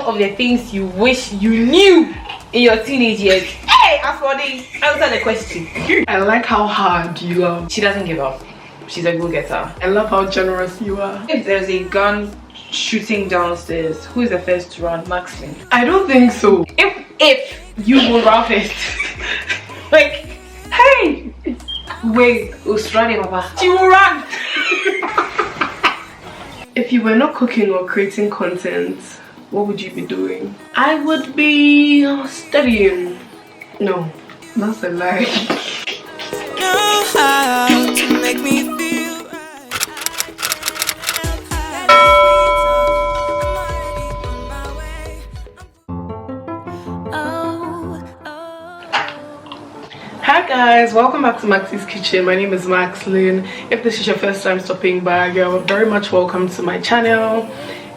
of the things you wish you knew in your teenage years? Hey, as for the answer the question. I like how hard you love. She doesn't give up. She's a go-getter. I love how generous you are. If there's a gun shooting downstairs, who is the first to run? Maxyyy. I don't think so. If you will run it. Like, hey, wait, Australia, Papa. She will run. If you were not cooking or creating content, what would you be doing? I would be studying. No, that's a lie. Know how to make me feel Hi guys, welcome back to Maxyy's Kitchen. My name is Maxyyy. If this is your first time stopping by, you're very much welcome to my channel.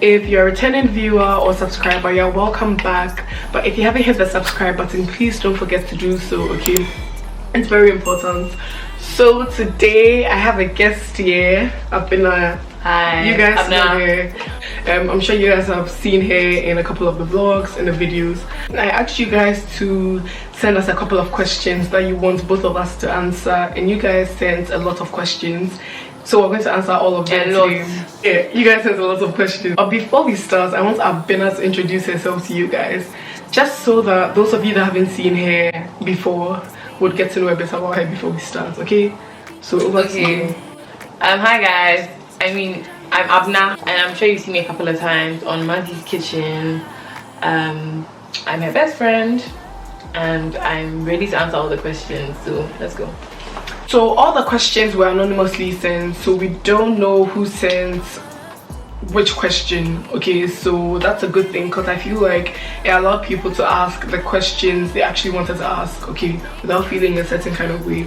If you're a returning viewer or subscriber, you're welcome back. But if you haven't hit the subscribe button, please don't forget to do so, okay? It's very important. So today I have a guest here, Abena. Hi. You guys know her. I'm sure you guys have seen her in a couple of the vlogs and the videos. I asked you guys to send us a couple of questions that you want both of us to answer, and you guys sent a lot of questions. So we're going to answer all of them today. Yeah, you guys sent a lot of questions. But before we start, I want Abena to introduce herself to you guys, just so that those of you that haven't seen her before would get to know a bit about her before we start, okay? So over to you. Hi guys. I'm Abena, and I'm sure you've seen me a couple of times on Maxyy's Kitchen. I'm her best friend, and I'm ready to answer all the questions, so let's go. So all the questions were anonymously sent, so we don't know who sent which question, okay? So that's a good thing, because I feel like it allowed people to ask the questions they actually wanted to ask, okay, without feeling a certain kind of way.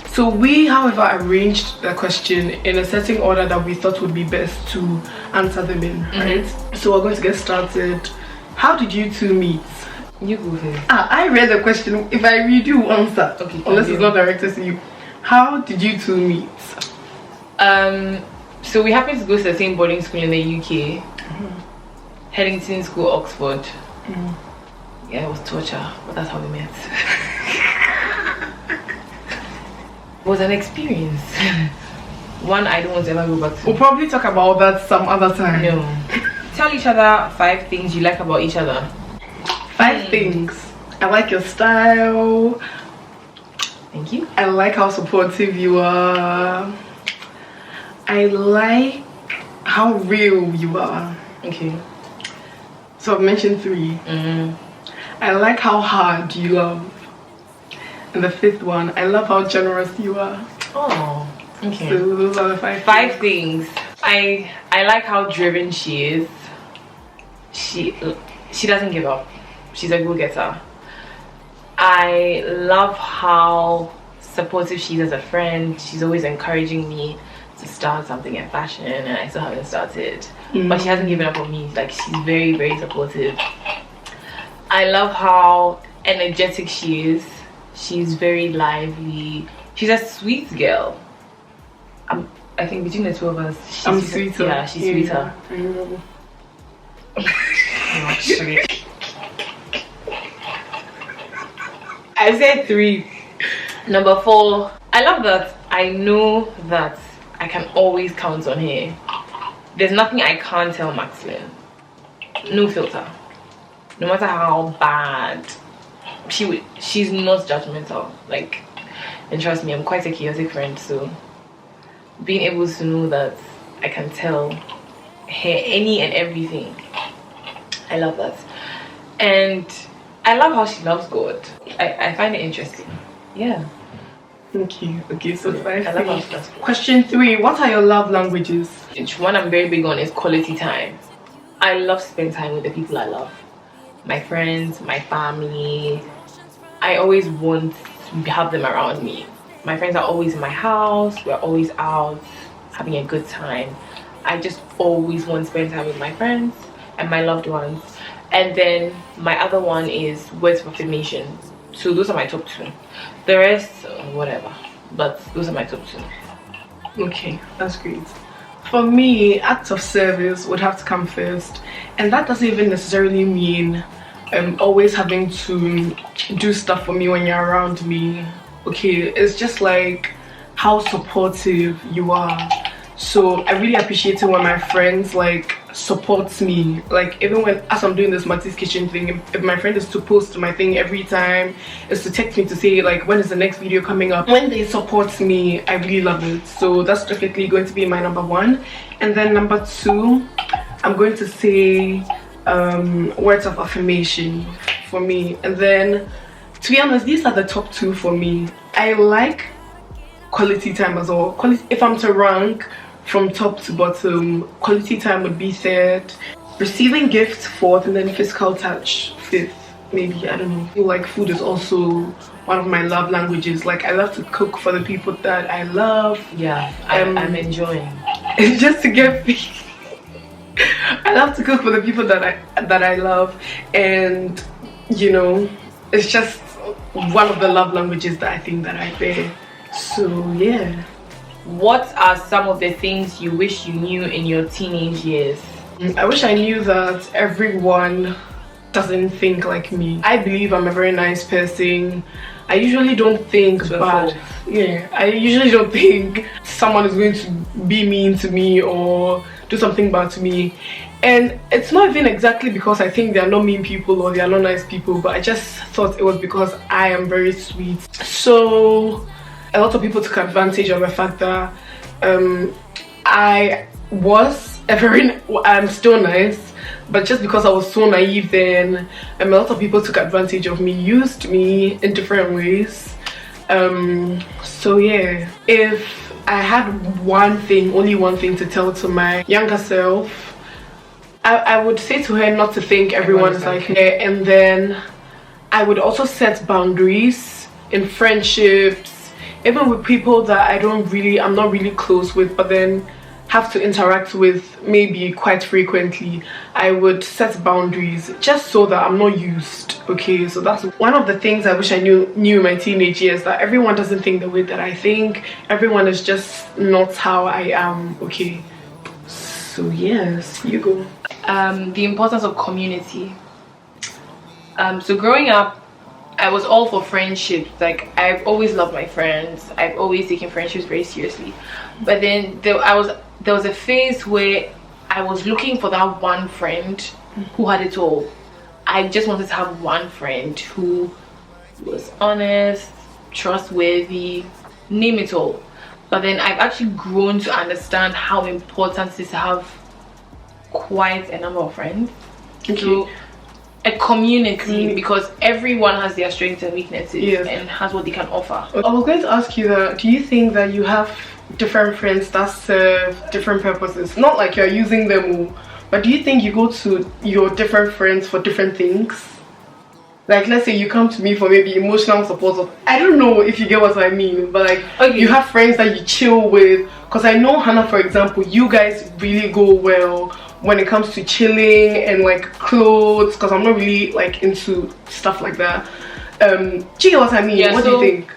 So we, however, arranged the question in a certain order that we thought would be best to answer them in, right? So we're going to get started. How did you two meet? You go first. I read the question. If I read, you answer. Okay. Unless it's not directed to you. How did you two meet? So we happened to go to the same boarding school in the UK. Headington School, Oxford. Yeah, it was torture, but that's how we met. It was an experience. One I don't want to ever go back to. We'll probably talk about that some other time. No. Tell each other 5 things you like about each other. 5 things. I like your style. Thank you. I like how supportive you are. I like how real you are. Okay. So I've mentioned 3. I like how hard you love. And the 5th one, I love how generous you are. Oh, okay. So those are the 5 things. I like how driven she is. She doesn't give up. She's a go-getter. I love how supportive she is as a friend. She's always encouraging me to start something in fashion, and I still haven't started. But she hasn't given up on me. Like, she's very, very supportive. I love how energetic she is. She's very lively. She's a sweet girl. I think between the 2 of us, she's sweeter. Yeah, she's sweeter. I said 3. Number 4, I love that I know that I can always count on her. There's nothing I can't tell Maxyyy. No filter. No matter how bad, she's not judgmental. Like, and trust me, I'm quite a chaotic friend, so being able to know that I can tell her any and everything, I love that. And I love how she loves God. I find it interesting. Yeah. Okay, so 5 I love how she things. loves God. Question 3, what are your love languages? One I'm very big on is quality time. I love spending time with the people I love. My friends, my family. I always want to have them around me. My friends are always in my house. We're always out having a good time. I just always want to spend time with my friends and my loved ones. And then my other one is words of affirmation. So those are my top 2. The rest, whatever. But those are my top 2. Okay, that's great. For me, acts of service would have to come first, and that doesn't even necessarily mean always having to do stuff for me when you're around me. Okay, it's just like how supportive you are. So I really appreciate it when my friends like supports me, like even when as I'm doing this Maxyy's kitchen thing, if my friend is to post my thing every time, is to text me to say like when is the next video coming up, when they support me, I really love it. So that's definitely going to be my number one. And then number two, I'm going to say words of affirmation for me. And then to be honest, these are the top two for me. I like quality time as well. If I'm to rank from top to bottom, quality time would be third, receiving gifts fourth, and then physical touch fifth, maybe. I don't know. I feel like food is also one of my love languages. Like I love to cook for the people that I love. Yeah, I'm enjoying. Just to get me. I love to cook for the people that I love, and you know, it's just one of the love languages that I think that I bear. So yeah. What are some of the things you wish you knew in your teenage years? I wish I knew that everyone doesn't think like me. I believe I'm a very nice person. I usually don't think bad. Yeah, I usually don't think someone is going to be mean to me or do something bad to me. And it's not even exactly because I think they are not mean people or they are not nice people, but I just thought it was because I am very sweet. So a lot of people took advantage of the fact that I'm still nice, but just because I was so naive then, a lot of people took advantage of me, used me in different ways. So yeah, if I had only one thing to tell to my younger self, I would say to her not to think everyone is like her, and then I would also set boundaries in friendships, even with people that I'm not really close with, but then have to interact with maybe quite frequently. I would set boundaries just so that I'm not used. Okay, so that's one of the things I wish I knew in my teenage years, that everyone doesn't think the way that I think. Everyone is just not how I am. Okay, so yes, you go. The importance of community. So growing up, I was all for friendships. Like I've always loved my friends. I've always taken friendships very seriously. But then there was a phase where I was looking for that one friend who had it all. I just wanted to have one friend who was honest, trustworthy, name it all. But then I've actually grown to understand how important it is to have quite a number of friends. Okay. So a community, because everyone has their strengths and weaknesses, yes, and has what they can offer. I was going to ask you that, do you think that you have different friends that serve different purposes? Not like you're using them all, but do you think you go to your different friends for different things? Like let's say you come to me for maybe emotional support, I don't know if you get what I mean, but like okay, you have friends that you chill with. Because I know Hannah, for example, you guys really go well when it comes to chilling and like clothes, because I'm not really like into stuff like that. Do you get what I mean? Yeah, what do you think?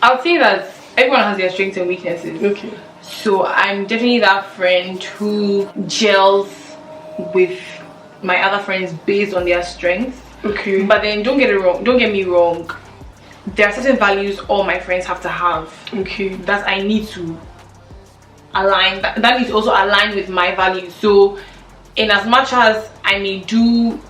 I'll say that everyone has their strengths and weaknesses. Okay. So I'm definitely that friend who gels with my other friends based on their strengths. Okay. But then don't get me wrong. There are certain values all my friends have to have. Okay. That I need to align. That needs to also align with my values. So in as much as I may do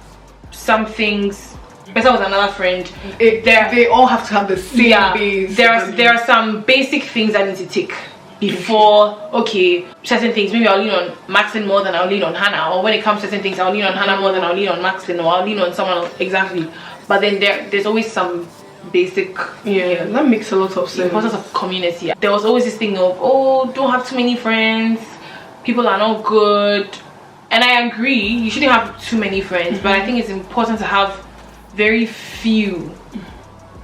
some things better with another friend, they all have to have the same base. There are some basic things I need to tick before. Okay, certain things maybe I'll lean on Maxyyy more than I'll lean on Hannah, or when it comes to certain things I'll lean on Hannah more than I'll lean on Maxyyy, or I'll lean on someone else. Exactly. But then there's always some basic, yeah, that makes a lot of sense. The importance of community. There was always this thing of, oh, don't have too many friends, people are not good, and I agree, you shouldn't have too many friends, but I think it's important to have very few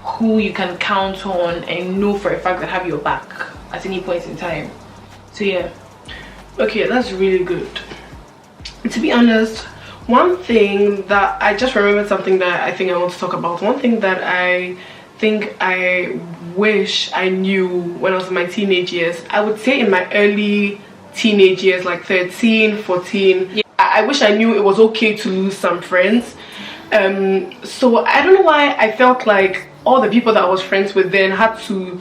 who you can count on and know for a fact that have your back at any point in time. So yeah. Okay, that's really good. To be honest, one thing that I just remembered, something that I think I want to talk about. One thing that I think I wish I knew when I was in my teenage years, I would say in my early teenage years, like 13, 14. Yeah. I wish I knew it was okay to lose some friends. So I don't know why I felt like all the people that I was friends with then had to,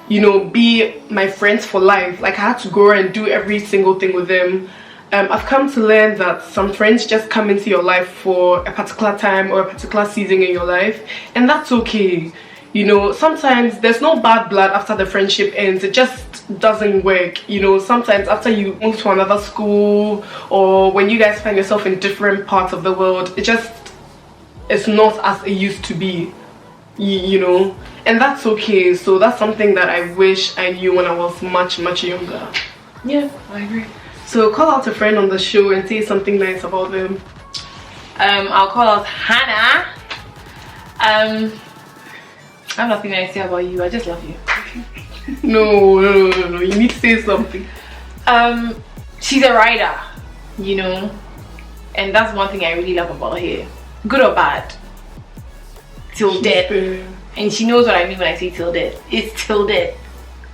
you know, be my friends for life. Like I had to go and do every single thing with them. I've come to learn that some friends just come into your life for a particular time or a particular season in your life, and that's okay. You know, sometimes there's no bad blood after the friendship ends. It just doesn't work. You know, sometimes after you move to another school or when you guys find yourself in different parts of the world, it's not as it used to be, you know, and that's okay. So that's something that I wish I knew when I was much younger. Yeah, I agree. So call out a friend on the show and say something nice about them. I'll call out Hannah. I have nothing nice to say about you. I just love you. No, you need to say something. She's a rider, you know, and that's one thing I really love about her. Good or bad, till death. And she knows what I mean when I say till death. It's till death.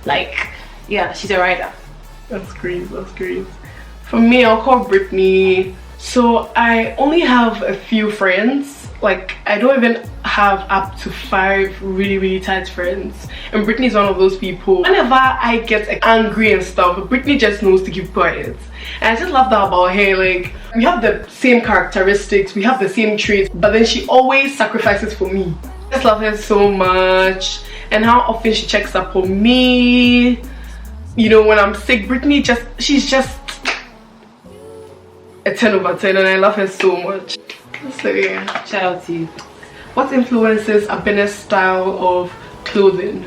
Like, yeah, she's a rider. That's great, that's great. For me, I'll call Brittany. So I only have a few friends. Like, I don't even have up to 5 really tight friends, and Brittany's one of those people. Whenever I get angry and stuff, Brittany just knows to keep quiet, and I just love that about her. Like, we have the same characteristics, we have the same traits, but then she always sacrifices for me. I just love her so much, and how often she checks up on me. You know, when I'm sick, Brittany she's just a 10 over 10, and I love her so much. So yeah, Shout out to you. what influences Abena's style of clothing?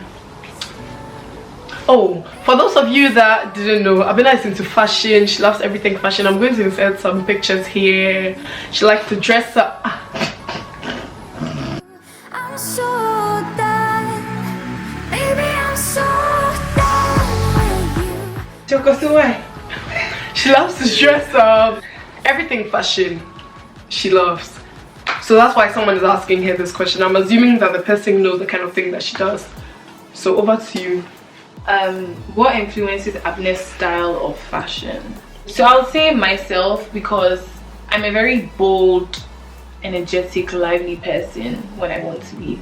Oh, for those of you that didn't know, Abena is into fashion. She loves everything fashion. I'm going to insert some pictures here. She likes to dress up. I'm so done. Baby, I'm so done with you. She loves to dress up. Everything fashion she loves. So that's why someone is asking her this question. I'm assuming that the person knows the kind of thing that she does. So over to you. What influences Abena's style of fashion? So I'll say myself, because I'm a very bold, energetic, lively person when I want to be,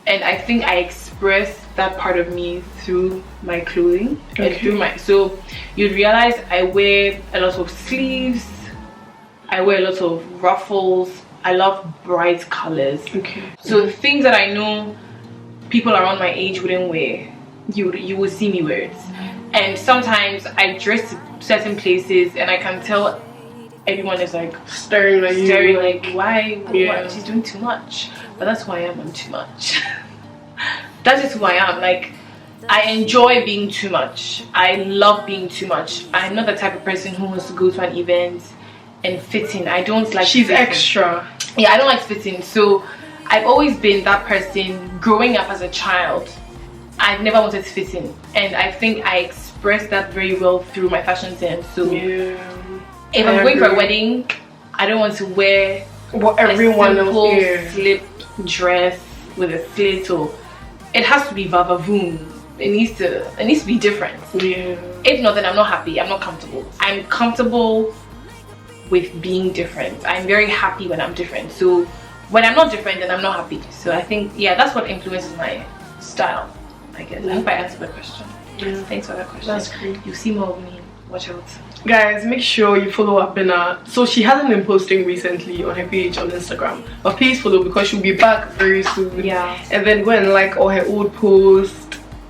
and I think I express that part of me through my clothing. Okay. And through so you'd realize I wear a lot of sleeves, I wear a lot of ruffles, I love bright colors. Okay. So things that I know people around my age wouldn't wear, you will see me wear it. And sometimes I dress to certain places and I can tell everyone is like Staring at you. like, why? Yeah. Why? She's doing too much. But that's who I am. I'm too much. That's just who I am. Like, I enjoy being too much. I love being too much. I'm not the type of person who wants to go to an event and fit in. I don't like She's fitting. extra. Yeah, I don't like fitting. So I've always been that person. Growing up as a child, I've never wanted to fit in, and I think I expressed that very well through my fashion sense. So if I'm going for a wedding, I don't want to wear what everyone a simple else slip dress with a slit, or it has to be vavavoom. It needs to be different. Yeah. If not, then I'm not happy. I'm not comfortable. I'm comfortable with being different. I'm very happy when I'm different. So when I'm not different, then I'm not happy. So I think, yeah, that's what influences my style, I guess. I hope I answered the question. Yeah. Thanks for that question. That's great. You see more of me. Watch out. Guys, make sure you follow Abena. So she hasn't been posting recently on her page on Instagram, but please follow because she'll be back very soon. Yeah. And then go and like all her old posts.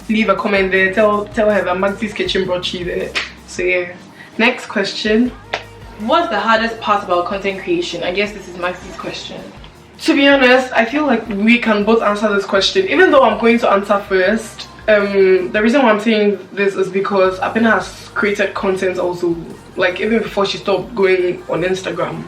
Leave a comment there. Tell her that Maxyy's kitchen brought you there. So yeah. Next question. What's the hardest part about content creation? I guess this is Max's question. To be honest, I feel like we can both answer this question, even though I'm going to answer first. The reason why I'm saying this is because Abena has created content also, like even before she stopped going on Instagram.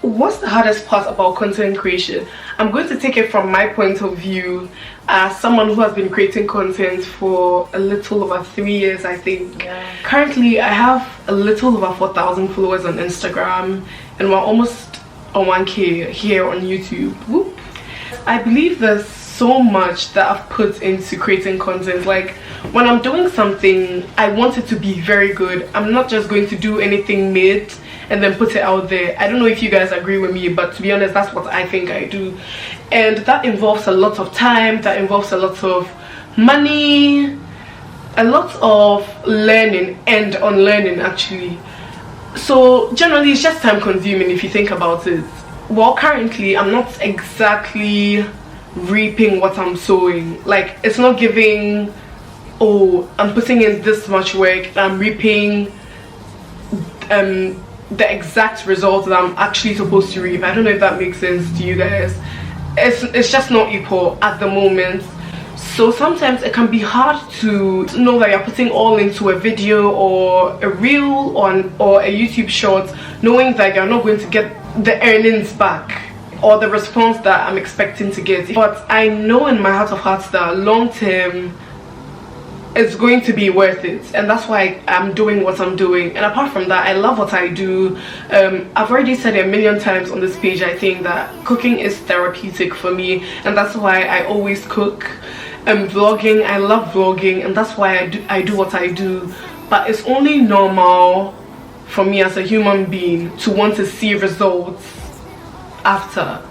What's the hardest part about content creation? I'm going to take it from my point of view as someone who has been creating content for a little over 3 years, I think. Yeah. Currently, I have a little over 4,000 followers on Instagram, and we're almost on 1K here on YouTube. Whoop. I believe there's so much that I've put into creating content. Like when I'm doing something, I want it to be very good. I'm not just going to do anything mid and then put it out there. I don't know if you guys agree with me, but to be honest, that's what I think I do. And that involves a lot of time, that involves a lot of money, a lot of learning and unlearning actually. So generally it's just time consuming if you think about it. Well, currently I'm not exactly reaping what I'm sowing. Like it's not giving, oh, I'm putting in this much work and I'm reaping the exact result that I'm actually supposed to reap. I don't know if that makes sense to you guys. It's just not equal at the moment. So sometimes it can be hard to know that you're putting all into a video or a reel or a YouTube short, knowing that you're not going to get the earnings back or the response that I'm expecting to get. But I know in my heart of hearts that long term it's going to be worth it, and that's why I'm doing what I'm doing. And apart from that, I love what I do. I've already said it a million times on this page, I think that cooking is therapeutic for me, and that's why I always cook. Vlogging, I love vlogging, and that's why I do what I do. But it's only normal for me as a human being to want to see results after.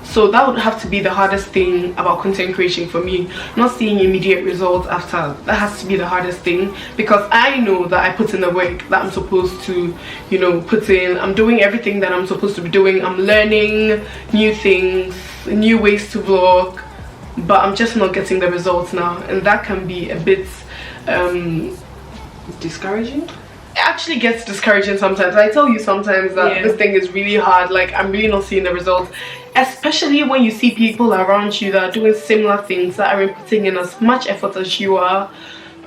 So that would have to be the hardest thing about content creation for me, not seeing immediate results after. That has to be the hardest thing, because I know that I put in the work that I'm supposed to, you know, put in. I'm doing everything that I'm supposed to be doing. I'm learning new things, new ways to vlog, but I'm just not getting the results now, and that can be a bit discouraging. It actually gets discouraging sometimes. I tell you sometimes that this thing is really hard. Like I'm really not seeing the results, especially when you see people around you that are doing similar things, that are putting in as much effort as you are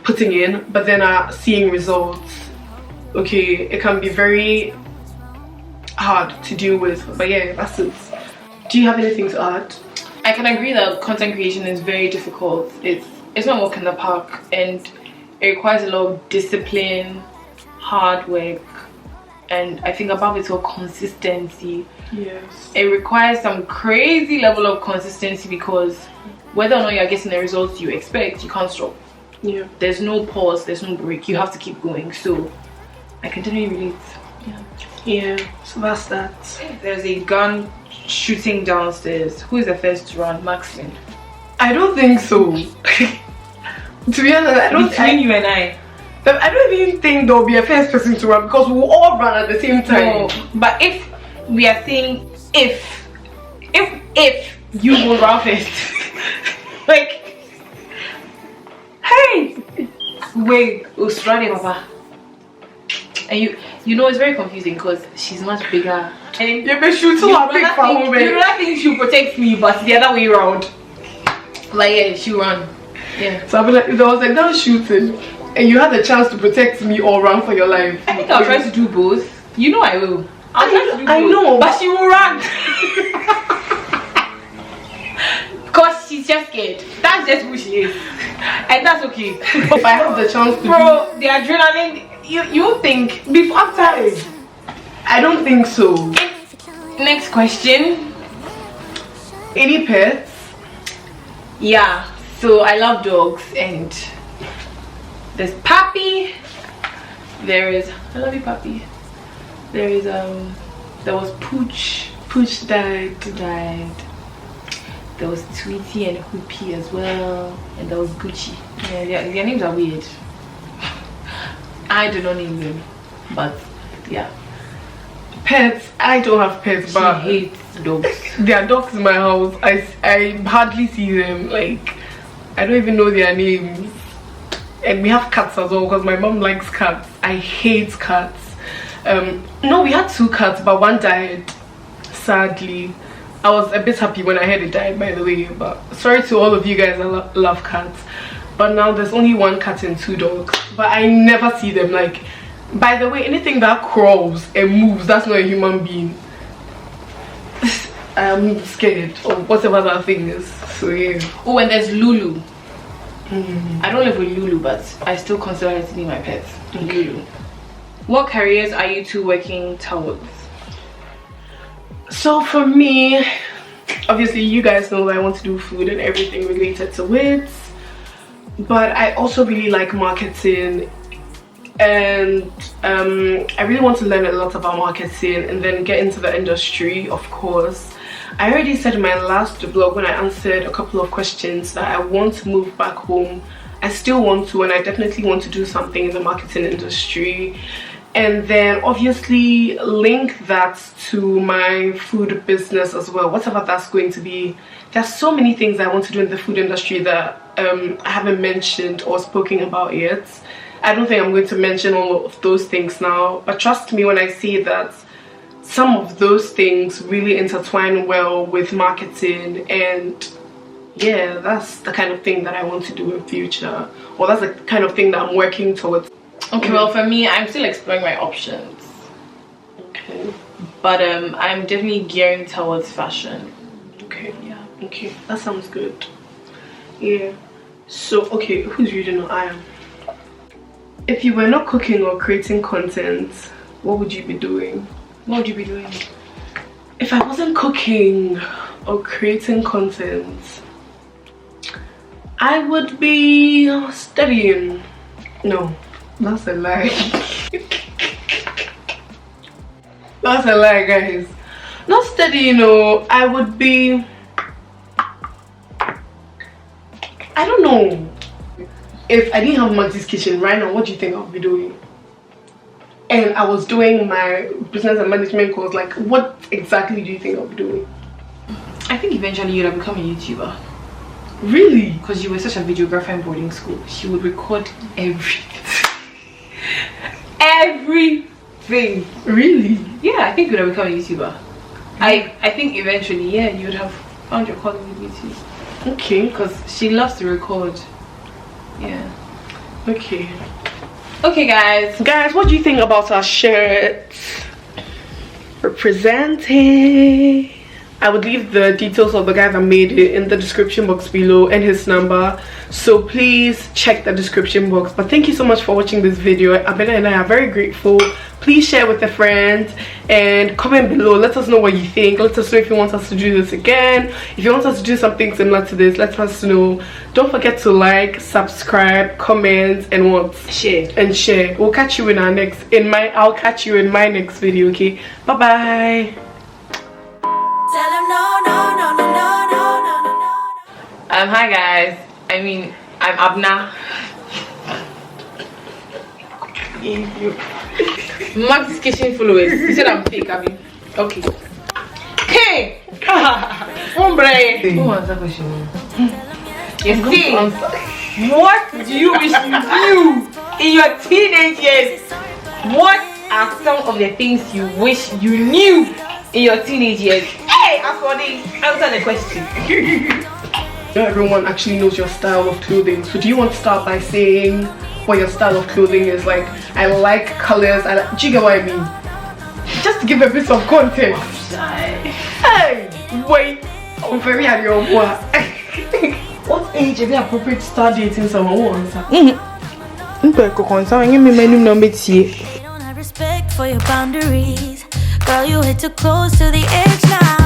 putting in, but then are seeing results. Okay, it can be very hard to deal with, but yeah, that's it. Do you have anything to add? I can agree that content creation is very difficult. It's not a walk in the park, and it requires a lot of discipline, hard work, and I think above it all, consistency. Yes, it requires some crazy level of consistency, because whether or not you're getting the results you expect, you can't stop. Yeah, there's no pause, there's no break, you have to keep going. So I can totally relate. Yeah, so that's that. There's a gun shooting downstairs. Who is the first to run? Maxyyy. I don't think so. To be honest, I don't. Between you and I don't even think there will be a first person to run, because we'll all run at the same time. No, but if we are saying if you will run first, like, hey, wait, Australia, Papa. And you know, it's very confusing because she's much bigger. And yeah, but she'll too big for home. You don't think she'll protect me, but the other way around. Like, yeah, she'll run. Yeah. So I'll be like, if there was a gun shooting and you had the chance to protect me or run for your life, I think I'll try to do both. You know I will. I'll try to do both. I know, but she will run. Because she's just scared. That's just who she is. And that's okay. If I have the chance to the adrenaline, you think before after. I don't think so. Next question. Any pets? Yeah, so I love dogs, and there's Pappy. There is, I love you, Pappy. There is there was Pooch. Pooch died. There was Tweety and Hoopy as well, and there was Gucci. Yeah, their names are weird. I do not name them, but yeah. Pets, I don't have pets, but she hates dogs. There are dogs in my house. I hardly see them. Like, I don't even know their names. And we have cats as well, because my mom likes cats. I hate cats. No, we had 2 cats, but one died, sadly. I was a bit happy when I heard it died, by the way, but sorry to all of you guys that love cats. But now there's only 1 cat and 2 dogs, but I never see them. Like, by the way, anything that crawls and moves, that's not a human being. I'm scared of whatever that thing is. So yeah. Oh, and there's Lulu. I don't live with Lulu, but I still consider her to be my pet. Okay. Lulu. What careers are you two working towards? So for me, obviously you guys know that I want to do food and everything related to it, but I also really like marketing, and I really want to learn a lot about marketing and then get into the industry, of course. I already said in my last vlog when I answered a couple of questions that I want to move back home. I still want to, and I definitely want to do something in the marketing industry, and then obviously link that to my food business as well, whatever that's going to be. There's so many things I want to do in the food industry that I haven't mentioned or spoken about yet. I don't think I'm going to mention all of those things now, but trust me when I say that some of those things really intertwine well with marketing, and yeah, that's the kind of thing that I want to do in future, or that's the kind of thing that I'm working towards. Okay, well for me, I'm still exploring my options. Okay. But I'm definitely gearing towards fashion. Okay, yeah, okay, that sounds good. Yeah. So, okay, who's reading or I am? If you were not cooking or creating content, what would you be doing? What would you be doing? If I wasn't cooking or creating content, I would be studying. No, that's a lie. That's a lie, guys. Not studying, no. I would be, I don't know. If I didn't have Maxyy's kitchen right now, what do you think I would be doing? And I was doing my business and management course, like what exactly do you think I'll be doing? I think eventually you'd have become a YouTuber. Really? Because you were such a videographer in boarding school. She would record everything. Everything. Really? Yeah, I think you would have become a YouTuber. I think eventually, yeah, you would have found your calling with YouTube. Okay. Because she loves to record. Yeah. Okay. Okay, guys. Guys, what do you think about our shirt? Representing. I would leave the details of the guy that made it in the description box below and his number, so please check the description box. But thank you so much for watching this video. Abena and I are very grateful. Please share with a friend and comment below. Let us know what you think. Let us know if you want us to do this again. If you want us to do something similar to this, let us know. Don't forget to like, subscribe, comment, and what? Share. We'll catch you in our next I'll catch you in my next video, okay? Bye bye. Tell him no, no, no, no, no, no, no, no, no. Hi guys. I'm Abena. Max's kitchen followers. You said I'm fake, Abby. Okay. Hey! Hombre! Who wants that question? You see, what do you wish you knew in your teenage years? What are some of the things you wish you knew in your teenage years? Hey, as for this, answer the question. Not everyone actually knows your style of clothing, so do you want to start by saying what your style of clothing is? Like, I like colors, do you get what I mean? Just to give a bit of context. Hey, wait, I'm very happy on what? What age is it appropriate to start dating someone? Who answer? You don't have respect for your boundaries. Girl, you hit too close to the edge now.